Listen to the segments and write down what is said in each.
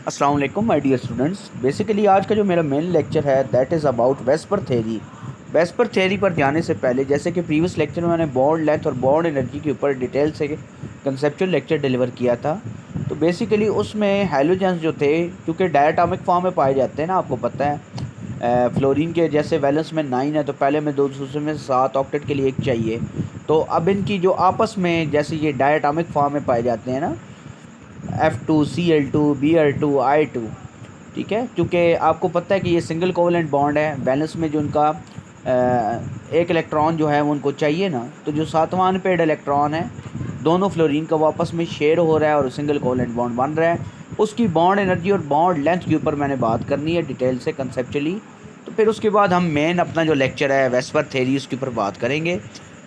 अस्सलाम वालेकुम my dear students. Basically आज का जो मेरा मेन लेक्चर है that is about VSEPR theory. VSEPR theory पर जाने से पहले, जैसे कि प्रीवियस लेक्चर में मैंने बॉन्ड लेंथ और बॉन्ड एनर्जी के ऊपर डिटेल से कंसेप्चुअल लेक्चर डिलीवर किया था, तो बेसिकली उसमें हैलोजेंस जो थे, क्योंकि डायटोमिक फॉर्म में पाए जाते हैं ना, आपको पता है फ्लोरीन के जैसे वैलेंस में 9 है, तो पहले में दो दूसरे में 7 ऑक्टेट के लिए एक चाहिए। तो अब इनकी जो आपस में जैसे ये डायटोमिक फॉर्म में पाए जाते हैं ना, F2 Cl2 Br2 I2, ठीक है, क्योंकि आपको पता है कि ये सिंगल कोवलेंट बॉन्ड है। बैलेंस में जो उनका एक इलेक्ट्रॉन जो है वो उनको चाहिए ना, तो जो सातवां अनपेड इलेक्ट्रॉन है दोनों फ्लोरीन का वापस में शेयर हो रहा है और सिंगल कोवलेंट बॉन्ड बन रहा है। उसकी बॉन्ड एनर्जी और बॉन्ड लेंथ के ऊपर मैंने बात करनी है डिटेल से कंसेप्चुअली। तो फिर उसके बाद हम मेन अपना जो लेक्चर है वेस्पर थ्योरी उसके ऊपर बात करेंगे।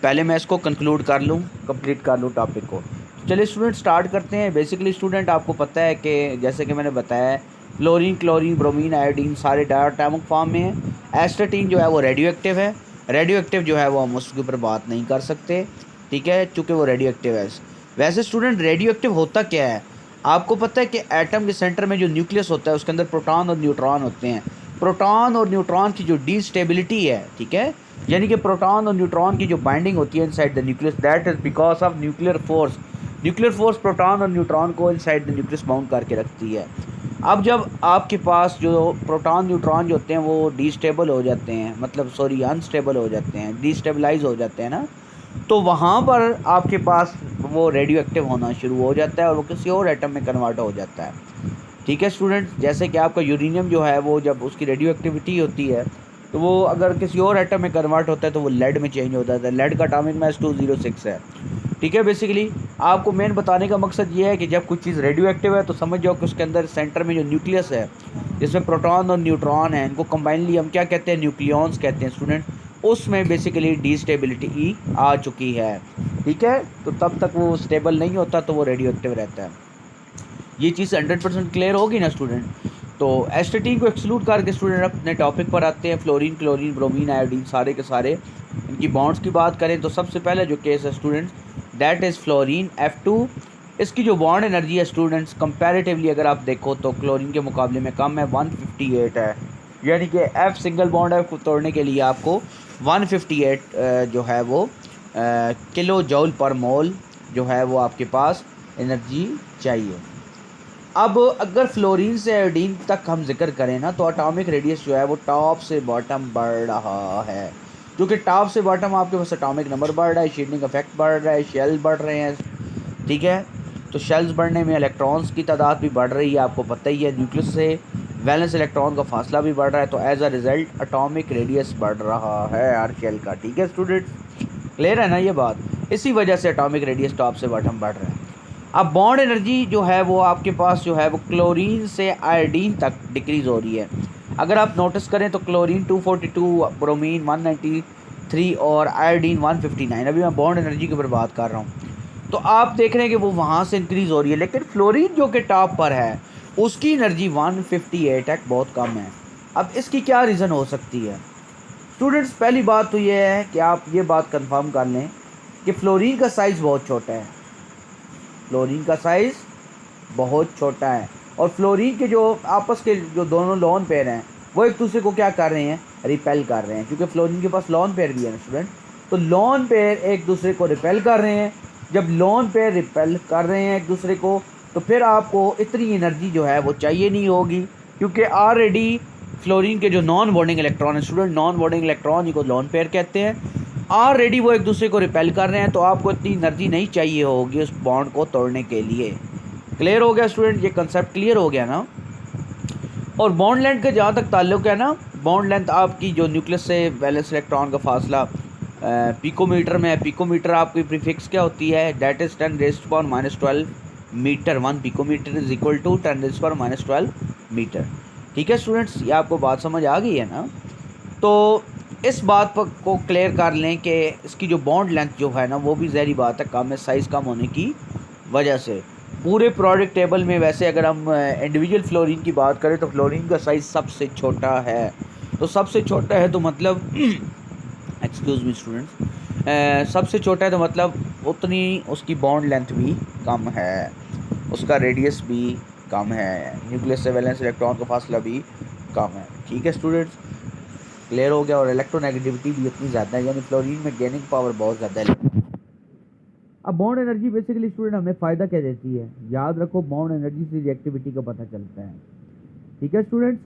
पहले मैं इसको कंक्लूड कर लूँ, कंप्लीट कर लूँ टॉपिक को। चलिए स्टूडेंट स्टार्ट करते हैं। बेसिकली स्टूडेंट आपको पता है कि जैसे कि मैंने बताया है, फ्लोरीन, क्लोरीन, ब्रोमीन, आयोडीन सारे डायटोमिक फॉर्म में है। एस्टेटीन जो है वो रेडियो एक्टिव है। रेडियो एक्टिव जो है वो हम उसके ऊपर बात नहीं कर सकते, ठीक है, चूँकि वो रेडियो एक्टिव है। वैसे स्टूडेंट रेडियो एक्टिव होता क्या है? आपको पता है कि एटम के सेंटर में जो न्यूक्लियस होता है उसके अंदर प्रोटॉन और न्यूट्रॉन होते हैं। प्रोटॉन और न्यूट्रॉन की जो डी स्टेबिलिटी है, ठीक है, यानी कि प्रोटॉन और न्यूट्रॉन की जो बाइंडिंग होती है inside the nucleus, that is because of nuclear force. Nuclear force proton और न्यूट्रॉन को इनसाइड द न्यूक्लियस बाउंड करके रखती है। अब जब आपके पास जो प्रोटॉन न्यूट्रॉन जो होते हैं वो डीस्टेबल हो जाते हैं, मतलब सॉरी अनस्टेबल हो जाते हैं, डीस्टेबलाइज हो जाते हैं ना, तो वहाँ पर आपके पास वो रेडियो एक्टिव होना शुरू हो जाता है और वो किसी और एटम में कन्वर्ट हो जाता है। ठीक है स्टूडेंट, जैसे कि आपका यूरेनियम जो है वो जब उसकी रेडियो एक्टिविटी होती है तो वो अगर किसी और एटम में कन्वर्ट होता है तो वो लेड में चेंज हो जाता है। लेड का एटॉमिक मास 206 है। ठीक है, बेसिकली आपको मेन बताने का मकसद ये है कि जब कुछ चीज़ रेडियो एक्टिव है तो समझ जाओ कि उसके अंदर सेंटर में जो न्यूक्लियस है जिसमें प्रोटॉन और न्यूट्रॉन है, इनको कंबाइनली हम क्या कहते हैं, न्यूक्लियॉन्स कहते हैं स्टूडेंट। उसमें बेसिकली डीस्टेबिलिटी आ चुकी है। ठीक है, तो तब तक वो स्टेबल नहीं होता तो वो रेडियो एक्टिव रहता है। ये चीज़ 100% क्लियर होगी ना स्टूडेंट? तो एस्टेटीन को एक्सक्लूड करके स्टूडेंट अपने टॉपिक पर आते हैं। फ्लोरीन, क्लोरीन, ब्रोमीन, आयोडीन सारे के सारे इनकी बॉन्ड्स की बात करें तो सबसे पहले जो केस है students that is fluorine F2। इसकी जो बॉन्ड एनर्जी है स्टूडेंट्स कंपैरेटिवली अगर आप देखो तो क्लोरीन के मुकाबले में कम है, 158 है। यानी कि F सिंगल बॉन्ड है, तोड़ने के लिए आपको 158 जो है वो किलो जूल पर मोल जो है वो आपके पास एनर्जी चाहिए। अब अगर फ्लोरीन से आयोडीन तक हम जिक्र करें ना, तो एटॉमिक रेडियस जो है वो टॉप से बॉटम बढ़ रहा है। क्योंकि टॉप से बॉटम आपके पास एटॉमिक नंबर बढ़ रहा है, शील्डिंग इफेक्ट बढ़ रहा है, शेल बढ़ रहे हैं, ठीक है। तो शेल्स बढ़ने में इलेक्ट्रॉन्स की तादाद भी बढ़ रही है, आपको पता ही है। न्यूक्लियस से वैलेंस इलेक्ट्रॉन का फासला भी बढ़ रहा है, तो as a result atomic radius बढ़ रहा है हर शेल का। ठीक है स्टूडेंट, क्लियर है ना ये बात? इसी वजह से एटॉमिक रेडियस टॉप से बॉटम बढ़ रहा है। अब बॉन्ड एनर्जी जो है वो आपके पास जो है वो क्लोरीन से आयोडीन तक डिक्रीज़ हो रही है। अगर आप नोटिस करें तो क्लोरीन 242, ब्रोमीन 193 और आयोडीन 159। अभी मैं बॉन्ड एनर्जी के ऊपर बात कर रहा हूँ, तो आप देख रहे हैं कि वो वहाँ से इंक्रीज़ हो रही है, लेकिन फ्लोरीन जो कि टॉप पर है उसकी एनर्जी 158 है, बहुत कम है। अब इसकी क्या रीज़न हो सकती है स्टूडेंट्स? पहली बात तो ये है कि आप ये बात कंफर्म कर लें कि फ्लोरीन का साइज़ बहुत छोटा है। फ्लोरीन का साइज़ बहुत छोटा है और फ्लोरीन के जो आपस के जो दोनों लोन पेयर हैं वो एक दूसरे को क्या कर रहे हैं, रिपेल कर रहे हैं। क्योंकि फ्लोरीन के पास लोन पेयर भी है ना स्टूडेंट, तो लोन पेयर एक दूसरे को रिपेल कर रहे हैं। जब लोन पेयर रिपेल कर रहे हैं एक दूसरे को, तो फिर आपको इतनी एनर्जी जो है वो चाहिए नहीं होगी, क्योंकि ऑलरेडी फ्लोरीन के जो नॉन बॉन्डिंग इलेक्ट्रॉन है स्टूडेंट, नॉन बॉन्डिंग इलेक्ट्रॉन जिनको लोन पेयर कहते हैं, ऑलरेडी वो एक दूसरे को रिपेल कर रहे हैं, तो आपको इतनी एनर्जी नहीं चाहिए होगी उस बॉन्ड को तोड़ने के लिए। क्लियर हो गया स्टूडेंट? ये कंसेप्ट क्लियर हो गया ना? और बॉन्ड लेंथ का जहाँ तक ताल्लुक है ना, बॉन्ड लेंथ आपकी जो न्यूक्लियस से वैलेंस इलेक्ट्रॉन का फासला पिकोमीटर में है। पिकोमीटर आपकी प्रीफिक्स क्या होती है, that is 10⁻⁻12 metre. 1 picometre is equal to 10⁻⁻12 metre. ठीक है स्टूडेंट्स, ये आपको बात समझ आ गई है ना? तो इस बात पर को क्लियर कर लें कि इसकी जो बॉन्ड लेंथ जो है ना वो भी ज़हरी बात है कम है, साइज़ कम होने की वजह से। पूरे प्रोडक्ट टेबल में वैसे अगर हम इंडिविजुअल फ्लोरीन की बात करें तो फ्लोरीन का साइज़ सबसे छोटा है। तो सबसे छोटा है तो मतलब एक्सक्यूज़ मी स्टूडेंट्स, सबसे छोटा है तो मतलब उतनी उसकी बॉन्ड लेंथ भी कम है, उसका रेडियस भी कम है, न्यूक्लियस से वैलेंस इलेक्ट्रॉन का फासला भी कम है। ठीक है स्टूडेंट्स, क्लियर हो गया। और इलेक्ट्रोनेगेटिविटी भी उतनी ज़्यादा है, यानी फ्लोरीन में गेनिंग पावर बहुत ज़्यादा है। अब बॉन्ड एनर्जी बेसिकली स्टूडेंट हमें फ़ायदा क्या देती है, याद रखो बॉन्ड एनर्जी से रिएक्टिविटी का पता चलता है। ठीक है स्टूडेंट्स,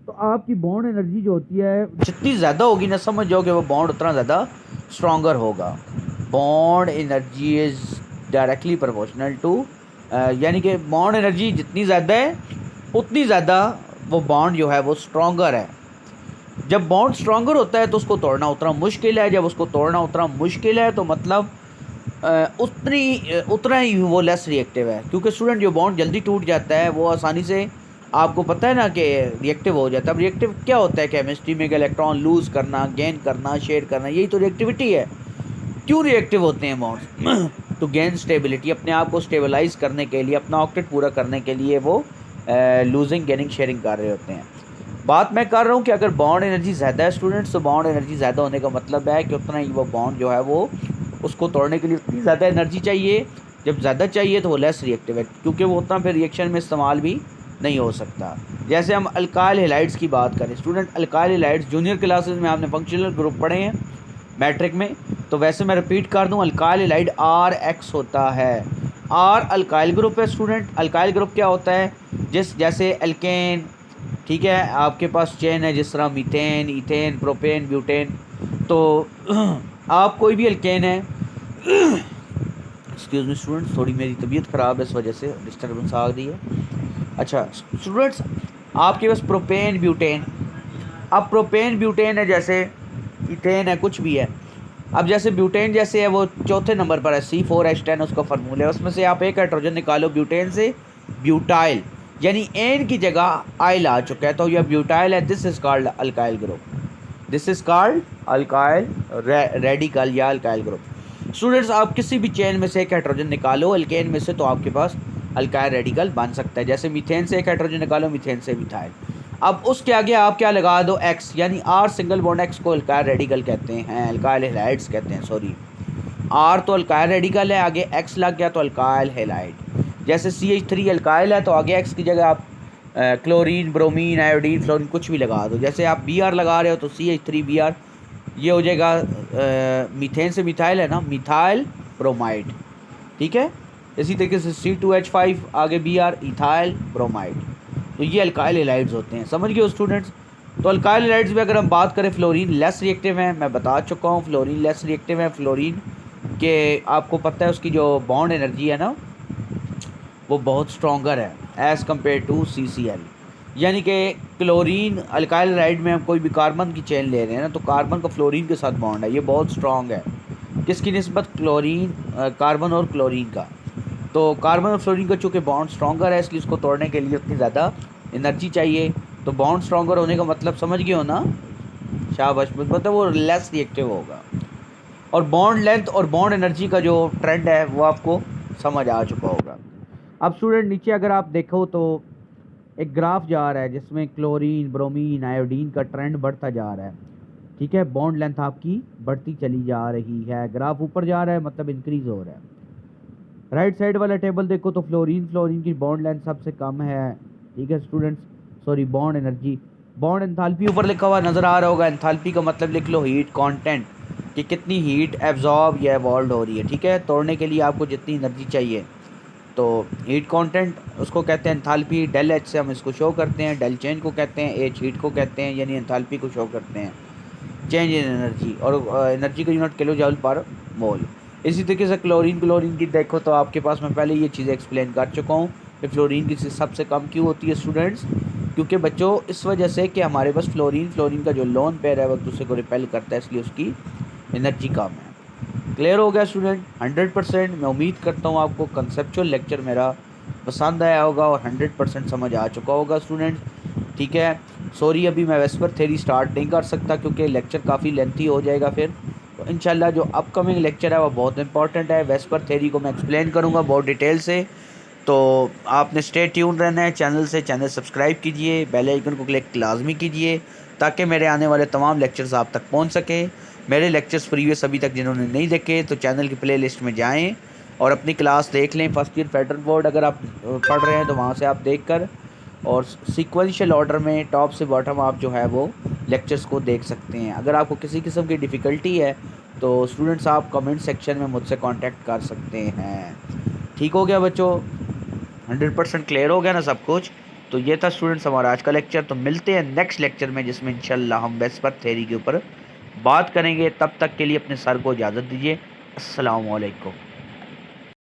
तो आपकी बॉन्ड एनर्जी जो होती है जितनी ज़्यादा होगी ना, समझ जाओगे वो बॉन्ड उतना ज़्यादा स्ट्रॉन्गर होगा। Bond energy is directly proportional to, यानी कि बॉन्ड एनर्जी जितनी ज़्यादा है उतनी ज़्यादा वो बॉन्ड जो है वो स्ट्रॉन्गर है। जब बॉन्ड स्ट्रॉन्गर होता है तो उसको तोड़ना उतना मुश्किल है, जब उसको तोड़ना उतना मुश्किल है तो मतलब उतना ही वो लेस रिएक्टिव है। क्योंकि स्टूडेंट जो बॉन्ड जल्दी टूट जाता है वो आसानी से, आपको पता है ना कि रिएक्टिव हो जाता है। अब रिएक्टिव क्या होता है केमिस्ट्री में, कि इलेक्ट्रॉन लूज़ करना, गेन करना, शेयर करना, यही तो रिएक्टिविटी है। क्यों रिएक्टिव होते हैं बॉन्ड्स? तो गेन स्टेबिलिटी, अपने आप को स्टेबलाइज करने के लिए, अपना ऑक्टेट पूरा करने के लिए वो लूजिंग गेनिंग शेयरिंग कर रहे होते हैं। बात मैं कर रहा हूँ कि अगर बॉन्ड एनर्जी ज़्यादा है स्टूडेंट्स, तो बॉन्ड एनर्जी ज़्यादा होने का मतलब है कि उतना ही वो बॉन्ड जो है वो, उसको तोड़ने के लिए उतनी ज़्यादा एनर्जी चाहिए। जब ज़्यादा चाहिए तो वो लेस रिएक्टिव है, क्योंकि वो उतना फिर रिएक्शन में इस्तेमाल भी नहीं हो सकता। जैसे हम अल्काइल हैलाइड्स की बात करें student, alkyl halides junior classes में आपने फंक्शनल ग्रुप पढ़े हैं मैट्रिक में, तो वैसे मैं रिपीट कर दूं, अल्काइल हैलाइड RX होता है। R अल्काइल ग्रुप है स्टूडेंट। अल्काइल ग्रुप क्या होता है, जैसे एल्केन, ठीक है, आपके पास चेन है जिस तरह मीथेन, इथेन, प्रोपेन, ब्यूटेन। तो आप कोई भी एल्केन है, एक्सक्यूज़ मी स्टूडेंट्स, थोड़ी मेरी तबीयत ख़राब है, इस वजह से डिस्टर्बेंस आ रही है। अच्छा स्टूडेंट्स, आपके पास प्रोपेन, ब्यूटेन, अब प्रोपेन ब्यूटेन है, जैसे इथेन है, कुछ भी है। अब जैसे ब्यूटेन जैसे है वो चौथे नंबर पर है, C4H10 उसका फार्मूला है, उसमें से आप एक हाइड्रोजन निकालो ब्यूटेन से, ब्यूटाइल, यानी एन की जगह आइल आ चुका है, तो यह ब्यूटाइल है। This is called alkyl group, this is called alkyl radical या अल्काइल ग्रुप। स्टूडेंट्स, आप किसी भी चेन में से एक हाइड्रोजन निकालो अल्केन में से, तो आपके पास अल्काइल रेडिकल बन सकता है। जैसे मीथेन से एक हाइड्रोजन निकालो, मीथेन से मिथाइल। अब उसके आगे आप क्या लगा दो, X, यानी R सिंगल बॉन्ड X को अल्काइल रेडिकल कहते हैं, अल्काइल हैलाइड्स कहते हैं, सॉरी। R तो अल्काइल रेडिकल है, आगे X लग गया तो अल्काइल हैलाइड। जैसे CH3 अल्काइल है तो आगे X की जगह आप क्लोरीन, ब्रोमीन, आयोडीन, फ्लोरीन कुछ भी लगा दो। जैसे आप Br लगा रहे हो तो CH3Br, ये हो जाएगा मीथेन से मिथाइल है ना, मिथाइल ब्रोमाइड। ठीक है, इसी तरीके से C2H5 आगे Br, इथाइल ब्रोमाइड। तो ये अल्काइल हैलाइड्स होते हैं, समझ गए स्टूडेंट्स। तो अल्काइल हैलाइड्स में अगर हम बात करें, फ्लोरीन लेस रिएक्टिव है, मैं बता चुका हूँ फ्लोरीन लेस रिएक्टिव है। फ्लोरीन के आपको पता है उसकी जो बॉन्ड एनर्जी है ना, वो बहुत स्ट्रॉन्गर है एज़ कम्पेयर टू CCl। यानी कि क्लोरीन अल्काइल हैलाइड में हम कोई भी कार्बन की चेन ले रहे हैं ना, तो कार्बन का फ्लोरीन के साथ बॉन्ड है, ये बहुत स्ट्रॉन्ग है। किसकी निस्बत, क्लोरीन, कार्बन और क्लोरीन का। तो कार्बन और फ्लोरीन का चूँकि बॉन्ड स्ट्रॉन्गर है, इसलिए उसको तोड़ने के लिए उतनी ज़्यादा एनर्जी चाहिए। तो बॉन्ड स्ट्रॉन्गर होने का मतलब समझ गए हो ना, शाबाश, मतलब वो लेस रिएक्टिव होगा। और बॉन्ड लेंथ और बॉन्ड एनर्जी का जो ट्रेंड है वो आपको समझ आ चुका होगा। अब स्टूडेंट नीचे अगर आप देखो तो एक ग्राफ जा रहा है जिसमें क्लोरीन, ब्रोमीन, आयोडीन का ट्रेंड बढ़ता जा रहा है। ठीक है, बॉन्ड लेंथ आपकी बढ़ती चली जा रही है, ग्राफ ऊपर जा रहा है, मतलब इंक्रीज हो रहा है। राइट साइड वाला टेबल देखो तो फ्लोरीन की बॉन्ड लेंथ सबसे कम है। ठीक है students, sorry, bond energy, bond enthalpy ऊपर लिखा हुआ नज़र आ रहा होगा। एंथैल्पी का मतलब लिख लो हीट कांटेंट, कि कितनी हीट एब्जॉर्ब या एवॉल्व हो रही है। ठीक है, तोड़ने के लिए आपको जितनी एनर्जी चाहिए, तो हीट कांटेंट उसको कहते हैं एंथैल्पी। डेल एच से हम इसको शो करते हैं, डेल चेंज को कहते हैं, एच हीट को कहते हैं, यानी एंथैल्पी को शो करते हैं, चेंज इन एनर्जी, और एनर्जी का यूनिट किलो जूल पर मोल। इसी तरीके से क्लोरीन की देखो तो आपके पास मैं पहले ये चीज़ें एक्सप्लेन कर चुका हूँ कि फ्लोरीन की सबसे कम क्यों होती है स्टूडेंट्स, क्योंकि बच्चों इस वजह से कि हमारे पास फ्लोरीन का जो लोन पेयर है वो एक दूसरे को रिपेल करता है, इसलिए उसकी एनर्जी कम है। क्लियर हो गया स्टूडेंट 100%। मैं उम्मीद करता हूँ आपको कंसेप्चुअल लेक्चर मेरा पसंद आया होगा और 100% समझ आ चुका होगा स्टूडेंट। ठीक है, सॉरी अभी मैं वेस्पर थ्योरी स्टार्ट नहीं कर सकता क्योंकि लेक्चर काफ़ी लेंथी हो जाएगा फिर। तो इंशाल्लाह जो अपकमिंग लेक्चर है वो बहुत इंपॉर्टेंट है, वेस्पर थ्योरी को मैं एक्सप्लेन करूँगा बहुत डिटेल से। तो आपने स्टे ट्यून रहना है चैनल से, चैनल सब्सक्राइब कीजिए, बेल आइकन को क्लिक लाजमी कीजिए ताकि मेरे आने वाले तमाम लेक्चर्स आप तक पहुंच सकें। मेरे लेक्चर्स प्रीवियस अभी तक जिन्होंने नहीं देखे तो चैनल की प्लेलिस्ट में जाएं और अपनी क्लास देख लें, फर्स्ट ईयर पैटर्न बोर्ड अगर आप पढ़ रहे हैं तो वहाँ से आप देख कर और सीक्वेंशियल ऑर्डर में टॉप से बॉटम आप जो है वो लेक्चर्स को देख सकते हैं। अगर आपको किसी किस्म की डिफ़िकल्टी है तो स्टूडेंट्स आप कमेंट सेक्शन में मुझसे कांटेक्ट कर सकते हैं। ठीक हो गया बच्चों, 100% क्लियर हो गया ना सब कुछ। तो ये था स्टूडेंट्स हमारा आज का लेक्चर। तो मिलते हैं नेक्स्ट लेक्चर में जिसमें इंशाल्लाह हम वेस्पर थ्योरी के ऊपर बात करेंगे। तब तक के लिए अपने सर को इजाज़त दीजिए। अस्सलाम वालेकुम।